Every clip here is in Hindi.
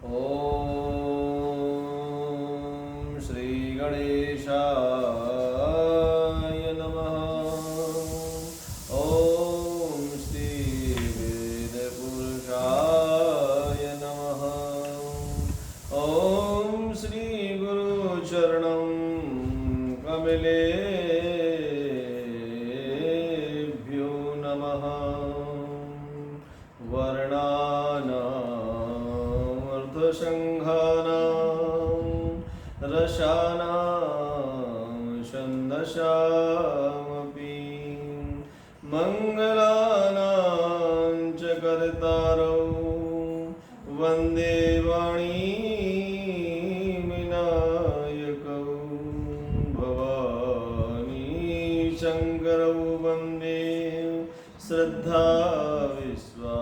ॐ श्री गणेशाय नमः। ॐ श्री वेदपुरुषाय नमः। ॐ श्री गुरुचरणं कमलेभ्यो नमः। वर्णानामर्धसङ्घानां रसानां छन्दसामपि मङ्गलानां च कर्तारौ वन्दे वाणीविनायकौ भवानी शङ्करौ वन्दे श्रद्धा विश्वासरूपिणौ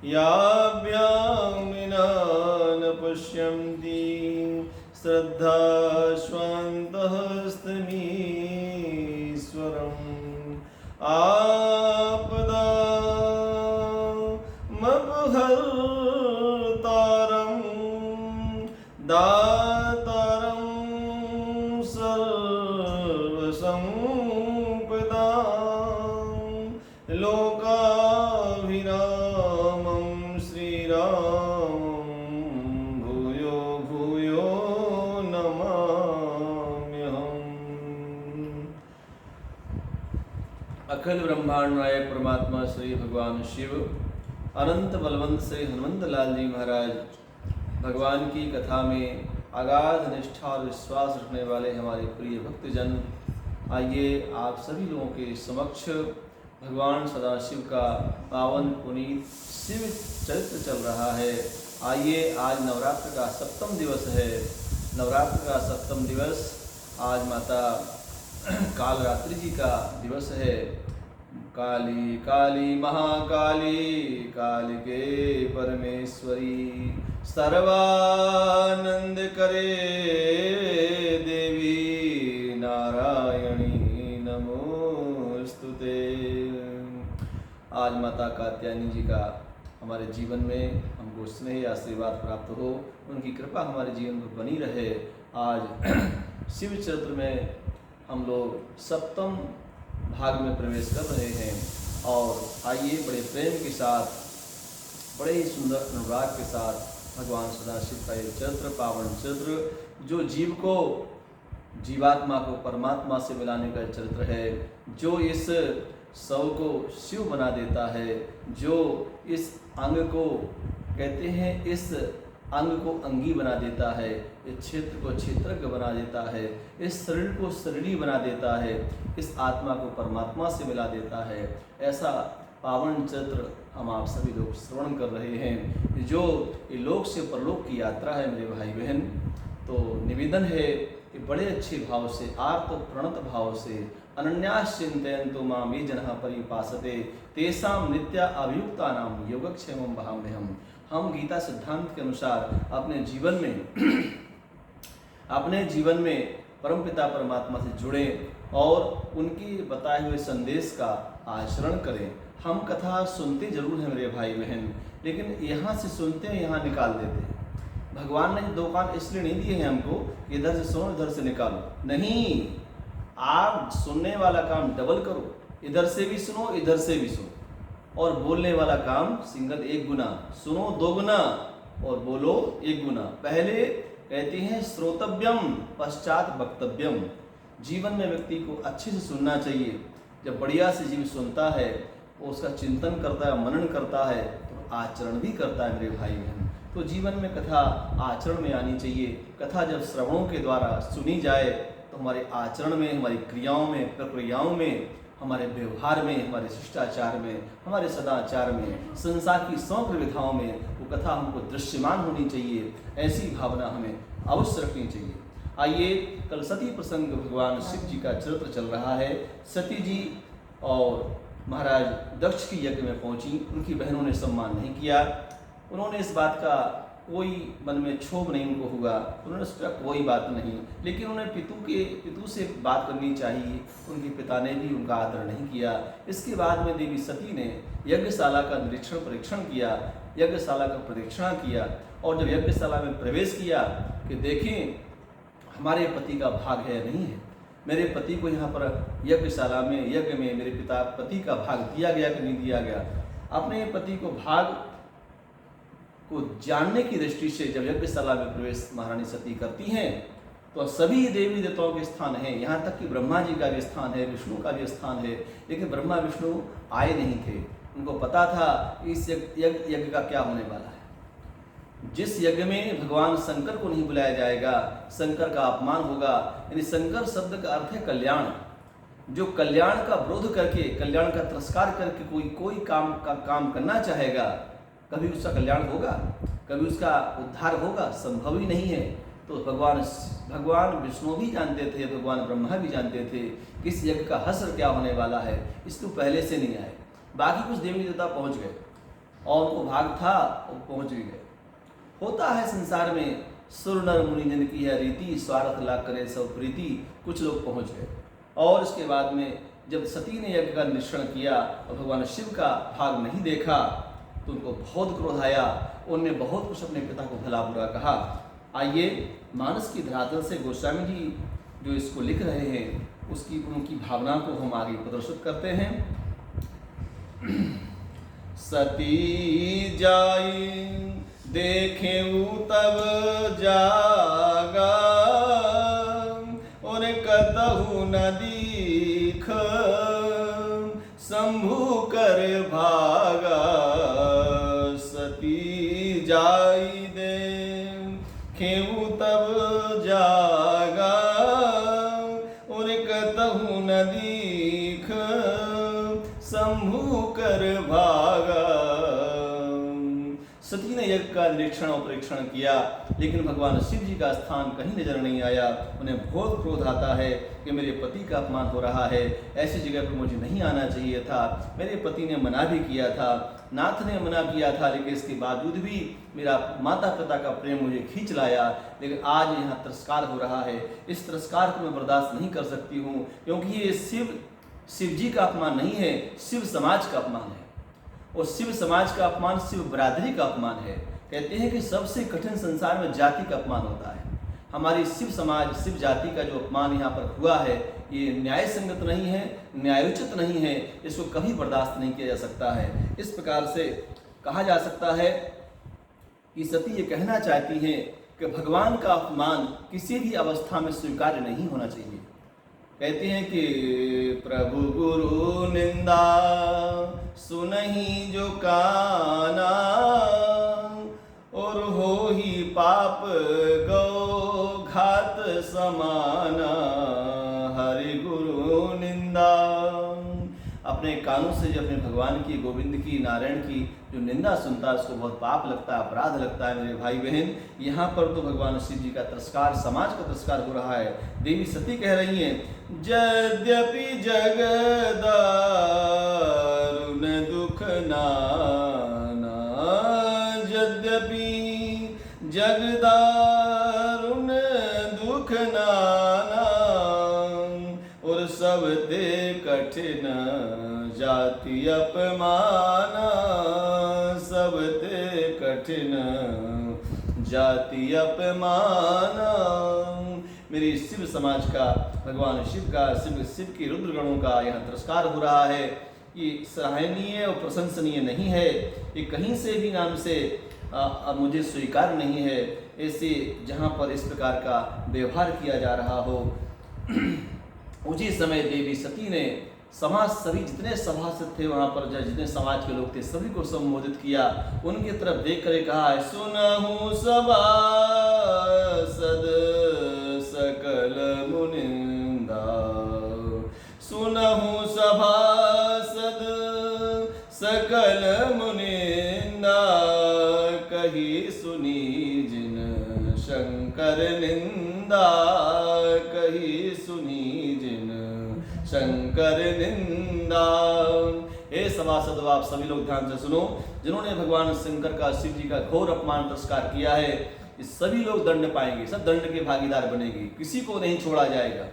याभ्यां विना न पश्यन्ति श्रद्धा स्वान्तहस्तमीश्वरम् आपदामपहर्तारं दातारं सर्वसम्पदां लोकाभिरामं श्रीरामं भूयो भूयो नमाम्यहम्। अखिल ब्रह्मांड नायक परमात्मा श्री भगवान शिव अनंत बलवंत श्री हनुमंत लाल जी महाराज भगवान की कथा में अगाध निष्ठा और विश्वास रखने वाले हमारे प्रिय भक्तजन, आइए आप सभी लोगों के समक्ष भगवान सदाशिव का पावन पुनीत शिव चरित्र चल रहा है। आइए, आज नवरात्र का सप्तम दिवस है। नवरात्र का सप्तम दिवस आज माता कालरात्रि जी का दिवस है। काली काली महाकाली कालिके परमेश्वरी सर्वानंद करे देवी नारायणी नमोस्तुते। आज माता कात्यायनी जी का हमारे जीवन में हमको स्नेह आशीर्वाद प्राप्त हो, उनकी कृपा हमारे जीवन में बनी रहे। आज शिव चरित्र में हम लोग सप्तम भाग में प्रवेश कर रहे हैं और आइए बड़े प्रेम के साथ, बड़े ही सुंदर अनुराग के साथ भगवान सदाशिव का ये चरित्र, पावन चरित्र, जो जीव को, जीवात्मा को परमात्मा से मिलाने का चरित्र है, जो इस शव को शिव बना देता है, जो इस अंग को कहते हैं, इस अंग को अंगी बना देता है, इस क्षेत्र को क्षेत्रज्ञ बना देता है, इस शरीर को शरीरी बना देता है, इस आत्मा को परमात्मा से मिला देता है। ऐसा पावन चरित्र हम आप सभी लोग श्रवण कर रहे हैं, जो ये लोक से परलोक की यात्रा है मेरे भाई बहन। तो निवेदन है कि बड़े अच्छे भाव से, आर्त प्रणत भाव से, अनन्यास चिंतयन्तु मां ये जनः परिपासते तेषां नित्या अभियुक्तानां योगक्षेमं वहाम्यहम्। हम गीता सिद्धांत के अनुसार अपने जीवन में परमपिता परमात्मा से जुड़ें और उनकी बताए हुए संदेश का आचरण करें। हम कथा सुनते जरूर हैं मेरे भाई बहन, लेकिन यहाँ से सुनते हैं, यहाँ निकाल देते हैं। भगवान ने दो कान इसलिए नहीं दिए हैं हमको, इधर से सुनो इधर से निकालो, नहीं। आप सुनने वाला काम डबल करो, इधर से भी सुनो इधर से भी सुनो, और बोलने वाला काम सिंगल एक गुना, सुनो दो गुना और बोलो एक गुना। पहले कहते हैं श्रोतव्यम पश्चात वक्तव्यम। जीवन में व्यक्ति को अच्छे से सुनना चाहिए। जब बढ़िया से जीव सुनता है, वो उसका चिंतन करता है, मनन करता है, तो आचरण भी करता है मेरे भाई बहन। तो जीवन में कथा आचरण में आनी चाहिए। कथा जब श्रवणों के द्वारा सुनी जाए तो हमारे आचरण में, हमारी क्रियाओं में, प्रक्रियाओं में, हमारे व्यवहार में, हमारे शिष्टाचार में, हमारे सदाचार में, संसार की समग्र विधाओं में वो कथा हमको दृश्यमान होनी चाहिए। ऐसी भावना हमें अवश्य रखनी चाहिए। आइए, कल सती प्रसंग भगवान शिव जी का चरित्र चल रहा है। सती जी और महाराज दक्ष की यज्ञ में पहुंची, उनकी बहनों ने सम्मान नहीं किया। उन्होंने इस बात का कोई मन में क्षोभ नहीं उनको हुआ। उन्होंने सोचा कोई बात नहीं, लेकिन उन्हें पितु से बात करनी चाहिए। उनके पिता ने भी उनका आदर नहीं किया। इसके बाद में देवी सती ने यज्ञशाला का निरीक्षण परीक्षण किया, यज्ञशाला का प्रदक्षिणा किया, और जब यज्ञशाला में प्रवेश किया कि देखें हमारे पति का भाग है या नहीं है, मेरे पति को यहाँ पर यज्ञशाला में यज्ञ में मेरे पिता पति का भाग दिया गया कि नहीं दिया गया। अपने पति को भाग को जानने की दृष्टि से जब यज्ञशाला में प्रवेश महारानी सती करती हैं तो सभी देवी देवताओं के स्थान हैं, यहाँ तक कि ब्रह्मा जी का भी स्थान है, विष्णु का भी स्थान है, लेकिन ब्रह्मा विष्णु आए नहीं थे। उनको पता था इस यज्ञ का क्या होने वाला है। जिस यज्ञ में भगवान शंकर को नहीं बुलाया जाएगा, शंकर का अपमान होगा। यानी शंकर शब्द का अर्थ है कल्याण। जो कल्याण का विरोध करके, कल्याण का तिरस्कार करके कोई काम करना चाहेगा, कभी उसका कल्याण होगा, कभी उसका उद्धार होगा? संभव ही नहीं है। तो भगवान विष्णु भी जानते थे, भगवान ब्रह्मा भी जानते थे कि इस यज्ञ का हश्र क्या होने वाला है, इसको पहले से नहीं आए। बाकी कुछ देवी देवता पहुंच गए और उनको भाग था, वो पहुंच भी गए। होता है संसार में, सुर नर मुनि जन की है रीति, स्वार्थ लाग करे सब प्रीति। कुछ लोग पहुंच गए और इसके बाद में जब सती ने यज्ञ का निरीक्षण किया और भगवान शिव का भाग नहीं देखा तो उनको बहुत क्रोध आया। उन्होंने बहुत कुछ अपने पिता को भला बुरा कहा। आइए मानस की धरातल से गोस्वामी जी जो इसको लिख रहे हैं उनकी भावना को हम आगे प्रदर्शित करते हैं। सती जाई देखे तब जागा, और कतहु न दीख शंभु कर भागा। सती जाई देखेऊ तब जागा, और कतहु न दीख शंभु कर भागा। सती ने यज्ञ का निरीक्षण और परीक्षण किया, लेकिन भगवान शिव जी का स्थान कहीं नजर नहीं आया। उन्हें बहुत क्रोध आता है कि मेरे पति का अपमान हो रहा है, ऐसी जगह पर मुझे नहीं आना चाहिए था। मेरे पति ने मना भी किया था, नाथ ने मना किया था, लेकिन इसके बावजूद भी मेरा माता पिता का प्रेम मुझे खींच लाया। लेकिन आज यहाँ तिरस्कार हो रहा है, इस तिरस्कार को मैं बर्दाश्त नहीं कर सकती हूँ, क्योंकि ये शिव जी का अपमान नहीं है, शिव समाज का अपमान है। और शिव समाज का अपमान शिव बरादरी का अपमान है। कहते हैं कि सबसे कठिन संसार में जाति का अपमान होता है। हमारी शिव समाज, शिव जाति का जो अपमान यहाँ पर हुआ है, ये न्याय संगत नहीं है, न्यायोचित नहीं है, इसको कभी बर्दाश्त नहीं किया जा सकता है। इस प्रकार से कहा जा सकता है कि सती ये कहना चाहती हैं कि भगवान का अपमान किसी भी अवस्था में स्वीकार्य नहीं होना चाहिए। कहते हैं कि प्रभु गुरु निंदा सुनहि जो काना, और हो ही पाप गौ घात समाना। हरि गुरु निंदा, अपने कानों से जो अपने भगवान की, गोविंद की, नारायण की जो निंदा सुनता है उसको बहुत पाप लगता है, अपराध लगता है। मेरे भाई बहन, यहाँ पर तो भगवान शिव जी का तिरस्कार, समाज का तिरस्कार हो रहा है। देवी सती कह रही हैं, यद्यपि जगदारुण दुख नाना, यद्यपि जगदारुण दुख नाना, और सब ते कठिन जाति अपमाना, सब ते कठिन जाति अपमाना। मेरी शिव समाज का, भगवान शिव का, शिव की रुद्र गणों का यहाँ तिरस्कार हो रहा है। ये सराहनीय और प्रशंसनीय नहीं है, ये कहीं से भी नाम से मुझे स्वीकार नहीं है। ऐसे जहाँ पर इस प्रकार का व्यवहार किया जा रहा हो, उसी समय देवी सती ने सभी जितने सभासद थे वहाँ पर, जितने समाज के लोग थे, सभी को संबोधित किया। उनकी तरफ देख कर कहा है, सुनहु सभासद सकल मुनिंदा, सुनहु सभासद सकल मुनिंदा, कही सुनी जिन शंकर निंदा, कही सुनी जिन शंकर निंदा। हे सभासदों, आप सभी लोग ध्यान से सुनो। जिन्होंने भगवान शंकर का, शिव जी का घोर अपमान तिरस्कार किया है, ये सभी लोग दंड पाएंगे, सब दंड के भागीदार बनेंगे, किसी को नहीं छोड़ा जाएगा।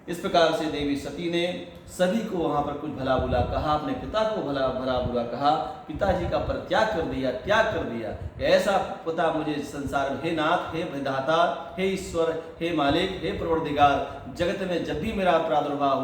इस प्रकार से देवी सती ने सभी को वहां पर कुछ भला बुला कहा, अपने पिता को भला बुला कहा, पिताजी का परित्याग कर दिया, त्याग कर दिया। ऐसा पिता मुझे संसार में, हे नाथ, हे विधाता, हे ईश्वर, हे मालिक, हे परवरदिगार, जगत में जब भी मेरा प्रादुर्भाव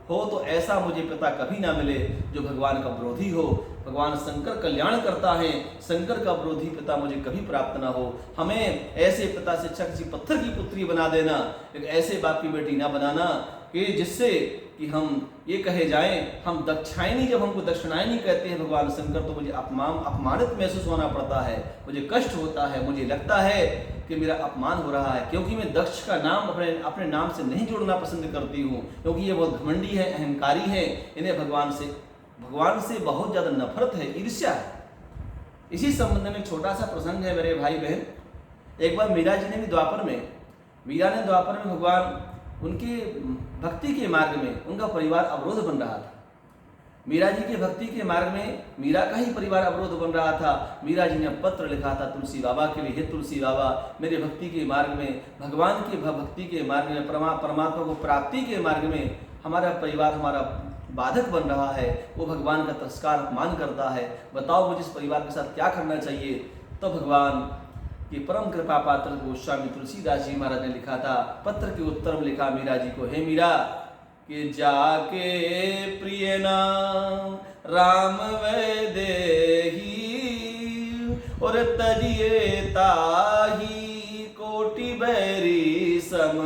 हो तो ऐसा मुझे पिता कभी ना मिले जो भगवान का विरोधी हो। भगवान शंकर कल्याण करता है, शंकर का विरोधी पिता मुझे कभी प्राप्त ना हो। हमें ऐसे पिता से अच्छा किसी पत्थर की पुत्री बना देना, एक ऐसे बाप की बेटी ना बनाना कि जिससे कि हम ये कहे जाएं, हम दक्षायनी, जब हमको दक्षिणायनी कहते हैं भगवान शंकर, तो मुझे अपमानित महसूस होना पड़ता है, मुझे कष्ट होता है, मुझे लगता है कि मेरा अपमान हो रहा है, क्योंकि मैं दक्ष का नाम अपने नाम से नहीं जोड़ना पसंद करती हूँ, क्योंकि ये बहुत घमंडी है, अहंकारी है, इन्हें भगवान से बहुत ज़्यादा नफरत है, ईर्ष्या है। इसी संबंध में एक छोटा सा प्रसंग है मेरे भाई बहन। एक बार मीरा जी ने भी द्वापर में भगवान उनके भक्ति के मार्ग में उनका परिवार अवरोध बन रहा था। मीरा जी के भक्ति के मार्ग में मीरा का ही परिवार अवरोध बन रहा था। मीरा जी ने पत्र लिखा था तुलसी बाबा के लिए, हे तुलसी बाबा, मेरे भक्ति के मार्ग में, भगवान के भक्ति के मार्ग में, परमात्मा को प्राप्ति के मार्ग में हमारा परिवार हमारा बाधक बन रहा है, वो भगवान का तिरस्कार अपमान करता है, बताओ मुझे इस परिवार के साथ क्या करना चाहिए। तो भगवान कि परम कृपा पात्र गोस्वामी तुलसीदास जी महाराज ने लिखा था, पत्र के उत्तर में लिखा मीरा जी को, हे मीरा, कि जाके प्रिय नाम राम वैदेही और तजिए ताही कोटि बैरी सम,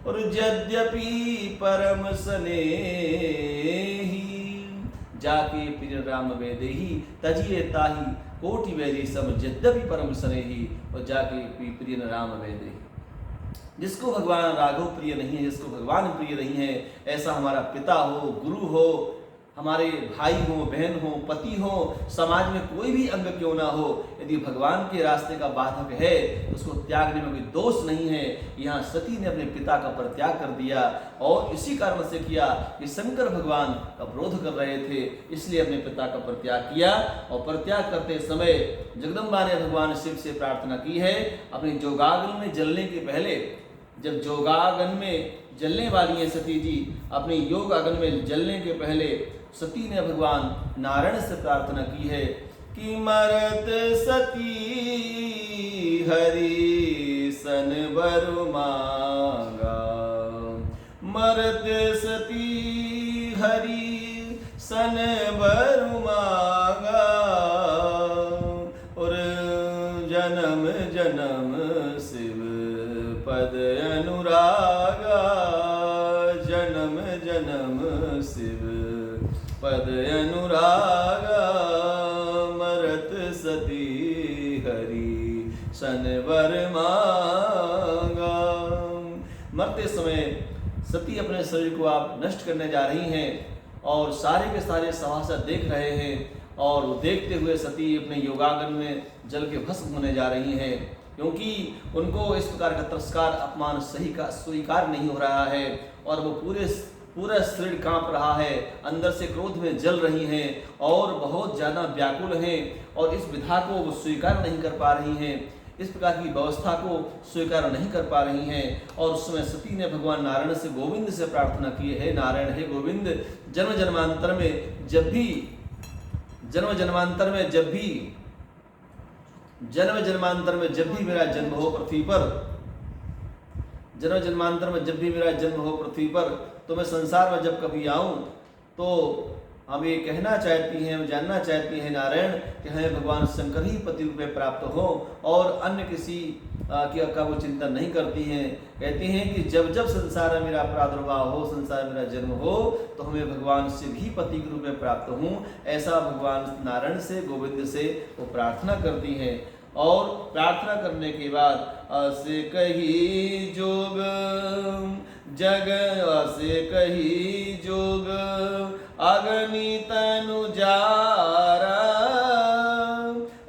और यद्यपि परम स्नेही, जाके प्रिय राम वैदेही तजिए ताही कोटि वैरी सम, यद्यपि परम स्नेही, और जाके प्रिय राम वैदेही। जिसको भगवान राघव प्रिय नहीं है, जिसको भगवान प्रिय नहीं है, ऐसा हमारा पिता हो, गुरु हो, हमारे भाई हो, बहन हो, पति हो, समाज में कोई भी अंग क्यों ना हो, यदि भगवान के रास्ते का बाधक है तो उसको त्यागने में कोई दोष नहीं है। यहाँ सती ने अपने पिता का परित्याग कर दिया, और इसी कारण से किया कि शंकर भगवान का विरोध कर रहे थे, इसलिए अपने पिता का परित्याग किया। और परित्याग करते समय जगदम्बा ने भगवान शिव से प्रार्थना की है, अपनी जोगाग्नि में जलने के पहले, जब जोगाग्नि में जलने वाली है सती जी, अपनी योग अग्नि में जलने के पहले सती ने भगवान नारायण से प्रार्थना की है कि मरत सती हरि सन बर मांगा, मरत सती हरि सन बर मांगा, और जन्म जन्म शिव पद अनुरागा, जन्म जन्म शिव पद अनुरागा, मरत सती हरि सन वर मांगा। मरते समय सती अपने शरीर को आप नष्ट करने जा रही हैं, और सारे के सारे सभासद देख रहे हैं, और वो देखते हुए सती अपने योगाग्नि में जल के भस्म होने जा रही हैं, क्योंकि उनको इस प्रकार का तिरस्कार अपमान स्वीकार नहीं हो रहा है, और वो पूरा शरीर कांप रहा है, अंदर से क्रोध में जल रही हैं, और बहुत ज़्यादा व्याकुल हैं, और इस विधा को वो स्वीकार नहीं कर पा रही हैं, इस प्रकार की व्यवस्था को स्वीकार नहीं कर पा रही हैं। और उस समय सती ने भगवान नारायण से, गोविंद से प्रार्थना की है, नारायण हे गोविंद, जन्म जन्मांतर में जब भी मेरा जन्म हो पृथ्वी पर, जन्मांतर में जब भी मेरा जन्म हो पृथ्वी पर, तो मैं संसार में जब कभी आऊं तो हम ये कहना चाहती हैं, जानना चाहती हैं नारायण कि हमें भगवान शंकर ही पति रूप में प्राप्त हो, और अन्य किसी का वो चिंतन नहीं करती हैं। कहती हैं कि जब जब संसार में मेरा प्रादुर्भाव हो, संसार में मेरा जन्म हो, तो हमें भगवान शिव ही पति के रूप में प्राप्त हों, ऐसा भगवान नारायण से, गोविंद से वो प्रार्थना करती हैं। और प्रार्थना करने के बाद से कही जोग जग, से कही जोग अग्नि तनु जारा,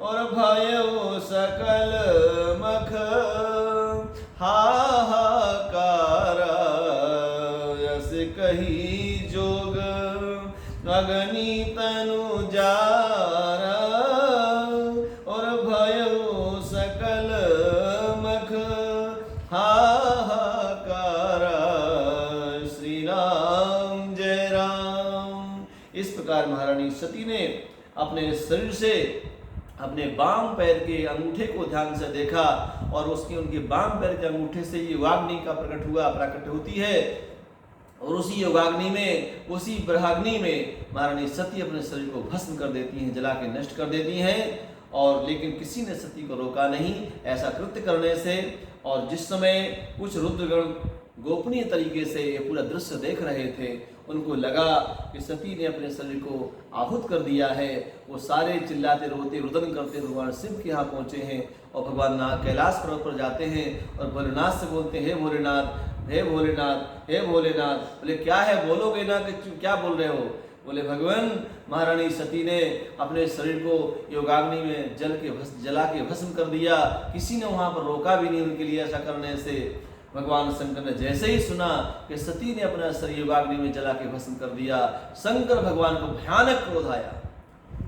और भयो सकल मख हाहाकारा, से कही जोग अग्नि तनु जारा, सती ने अपने शरीर से अपने बाम पैर के अंगूठे को ध्यान से देखा और उसके उनके बाम पैर के अंगूठे से योगाग्नि का प्राकट होती है। और उसी योगाग्नि में, उसी ब्रह्माग्नि में महारानी सती अपने शरीर को भस्म कर देती हैं, जला के नष्ट कर देती हैं। और लेकिन किसी ने सती को रोका नहीं ऐसा कृत्य करने से। और जिस समय कुछ रुद्रगण गोपनीय तरीके से ये पूरा दृश्य देख रहे थे, उनको लगा कि सती ने अपने शरीर को आहुत कर दिया है। वो सारे चिल्लाते रोते रुदन करते भगवान शिव के यहाँ पहुँचे हैं और भगवान कैलाश पर्वत पर जाते हैं और भोलेनाथ से बोलते हैं, हे भोलेनाथ, हे भोलेनाथ, हे भोलेनाथ। बोले क्या है, बोलोगे ना कि क्या बोल रहे हो? बोले भगवान, महारानी सती ने अपने शरीर को योगाग्नि में जला के भस्म कर दिया, किसी ने वहाँ पर रोका भी नहीं उनके लिए ऐसा करने से। भगवान शंकर ने जैसे ही सुना कि सती ने अपना शरीर योगाग्नि में जला के भस्म कर दिया, शंकर भगवान को भयानक क्रोध आया।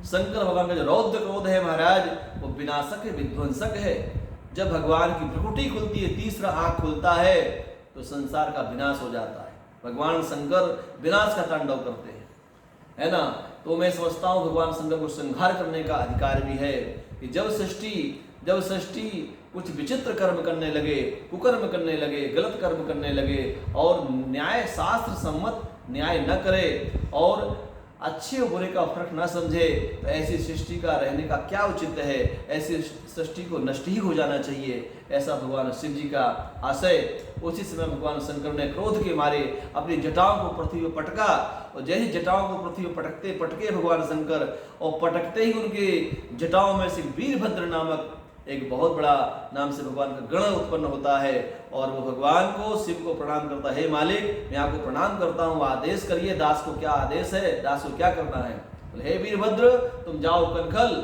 शंकर भगवान का जो रौद्र क्रोध है महाराज, वो विनाशक है, विध्वंसक है। जब भगवान की भ्रुकुटी खुलती है, तीसरा आँख खुलता है, तो संसार का विनाश हो जाता है। भगवान शंकर विनाश का तांडव करते हैं, है ना। तो मैं समझता हूँ भगवान शंकर को संहार करने का अधिकार भी है कि जब सृष्टि कुछ विचित्र कर्म करने लगे, कुकर्म करने लगे, गलत कर्म करने लगे और न्याय शास्त्र सम्मत न्याय न करे और अच्छे और बुरे का फर्क न समझे, तो ऐसी सृष्टि का रहने का क्या उचित है? ऐसी सृष्टि को नष्ट ही हो जाना चाहिए, ऐसा भगवान शिव जी का आशय। उसी समय भगवान शंकर ने क्रोध के मारे अपनी जटाओं को पृथ्वी पर पटका और जैसे जटाओं को पृथ्वी पर पटके भगवान शंकर, और पटकते ही उनके जटाओं में से वीरभद्र नामक एक बहुत बड़ा नाम से भगवान का गण उत्पन्न होता है और वो भगवान को, शिव को प्रणाम करता है, हे मालिक मैं आपको प्रणाम करता हूँ, आदेश करिए, दास को क्या आदेश है, दास को क्या करना है? बोले हे वीरभद्र तुम जाओ कनखल,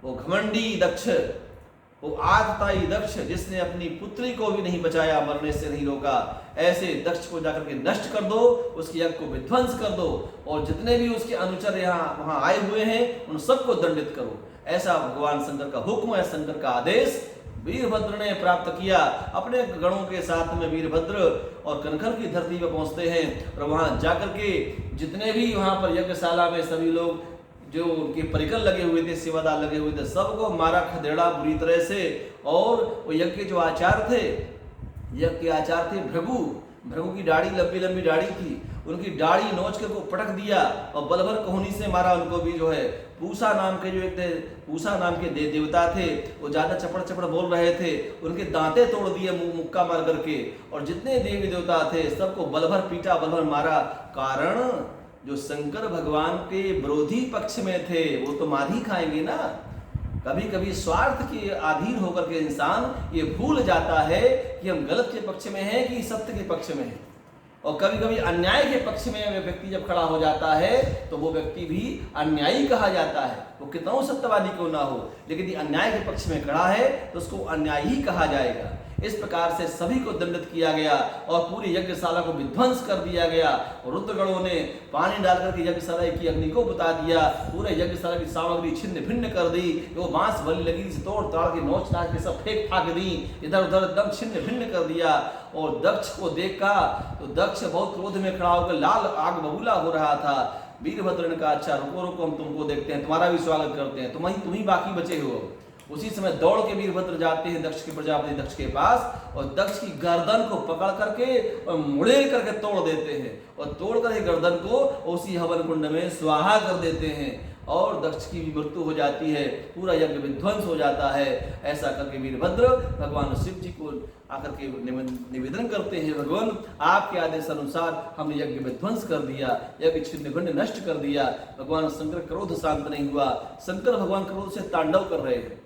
वो घमंडी दक्ष, वो आतताई दक्ष जिसने अपनी पुत्री को भी नहीं बचाया, मरने से नहीं रोका, ऐसे दक्ष को जाकर के नष्ट कर दो, उसके यज्ञ को विध्वंस कर दो और जितने भी उसके अनुचर यहाँ वहां आए हुए हैं उन सबको दंडित करो। ऐसा भगवान शंकर का हुक्म है, शंकर का आदेश वीरभद्र ने प्राप्त किया। अपने गणों के साथ में वीरभद्र और कनखल की धरती पर पहुंचते हैं और वहां जाकर के जितने भी वहां पर यज्ञशाला में सभी लोग जो उनके परिकर लगे हुए थे, सेवादार लगे हुए थे, सबको मारा खदेड़ा बुरी तरह से। और वो यज्ञ के जो आचार्य थे भृगु की दाढ़ी लंबी लंबी दाढ़ी थी, उनकी दाढ़ी नोच कर को पटक दिया और बलभर कोहनी से मारा उनको भी। जो है पूसा नाम के जो एक पूसा नाम के देवता थे, वो ज्यादा चपड़ बोल रहे थे, उनके दांते तोड़ दिए मुक्का मार करके। और जितने देवी देवता थे सबको बलभर पीटा, बलभर मारा। कारण जो शंकर भगवान के विरोधी पक्ष में थे वो तो मार ही खाएंगे ना। कभी कभी स्वार्थ के अधीन होकर के इंसान ये भूल जाता है कि हम गलत के पक्ष में हैं कि सत्य के पक्ष में हैं। और कभी कभी अन्याय के पक्ष में व्यक्ति जब खड़ा हो जाता है तो वो व्यक्ति भी अन्यायी कहा जाता है, वो कितना सत्यवादी क्यों ना हो, लेकिन ये अन्याय के पक्ष में खड़ा है तो उसको अन्यायी कहा जाएगा। इस प्रकार से सभी को दंडित किया गया और पूरी यज्ञशाला को विध्वंस कर दिया गया। और रुद्रगणों ने पानी डालकर के यज्ञशाला की अग्नि को बुता दिया, पूरे यज्ञशाला की सामग्री छिन्न भिन्न कर दी, वो बांस बलि लगी से तोड़ ताड़ के नोच नाच के सब फेंक फाक दी, इधर उधर एकदम छिन्न भिन्न कर दिया। और दक्ष को देखा तो दक्ष बहुत क्रोध में खड़ा होकर लाल आग बबूला हो रहा था। वीरभद्र ने कहा अच्छा रुको रुको, हम तुमको देखते हैं, तुम्हारा भी स्वागत करते हैं, तुम ही बाकी बचे हो। उसी समय दौड़ के वीरभद्र जाते हैं दक्ष के प्रजापति दक्ष के पास और दक्ष की गर्दन को पकड़ करके और मुड़ेल करके तोड़ देते हैं और तोड़ कर गर्दन को उसी हवन कुंड में स्वाहा कर देते हैं और दक्ष की भी मृत्यु हो जाती है, पूरा यज्ञ विध्वंस हो जाता है। ऐसा करके वीरभद्र भगवान शिव जी को आकर के निवेदन करते हैं, भगवान आपके आदेश अनुसार हमने यज्ञ विध्वंस कर दिया, यज्ञ छिन्न भिन्न नष्ट कर दिया। भगवान शंकर क्रोध शांत नहीं हुआ, शंकर भगवान क्रोध से तांडव कर रहे हैं,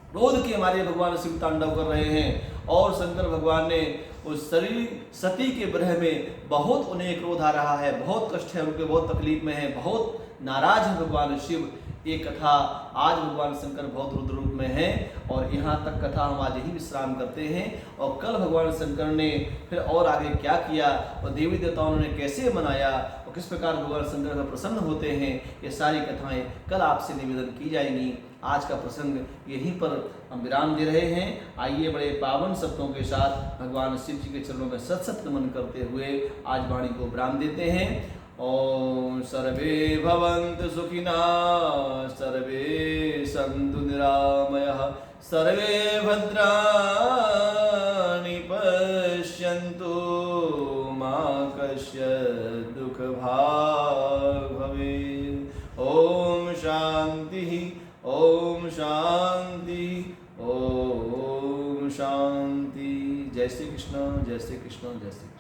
क्रोध के मारे भगवान शिव तांडव कर रहे हैं। और शंकर भगवान ने उस शरीर सती के विरह में बहुत उन्हें क्रोध आ रहा है, बहुत कष्ट है उनके, बहुत तकलीफ में है, बहुत नाराज है भगवान शिव। ये कथा आज भगवान शंकर बहुत रुद्र रूप में है और यहाँ तक कथा हम आज यही विश्राम करते हैं। और कल भगवान शंकर ने फिर और आगे क्या किया और देवी देवताओं ने कैसे मनाया और किस प्रकार भगवान शंकर का प्रसन्न होते हैं, ये सारी कथाएं कल आपसे निवेदन की जाएंगी। आज का प्रसंग यहीं पर हम विराम दे रहे हैं। आइए बड़े पावन शब्दों के साथ भगवान शिव जी के चरणों में सत सत नमन करते हुए आज वाणी को विराम देते हैं। ॐ सर्वे भवन्तु सुखिनः सर्वे सन्तु निरामयाः सर्वे भद्राणि पश्यन्तु मा कश्चित् दुःखभाग् भवेत्। ॐ शान्तिः ॐ शान्ति ॐ शान्ति। जय श्री कृष्ण जय श्री कृष्ण जय श्री कृष्ण।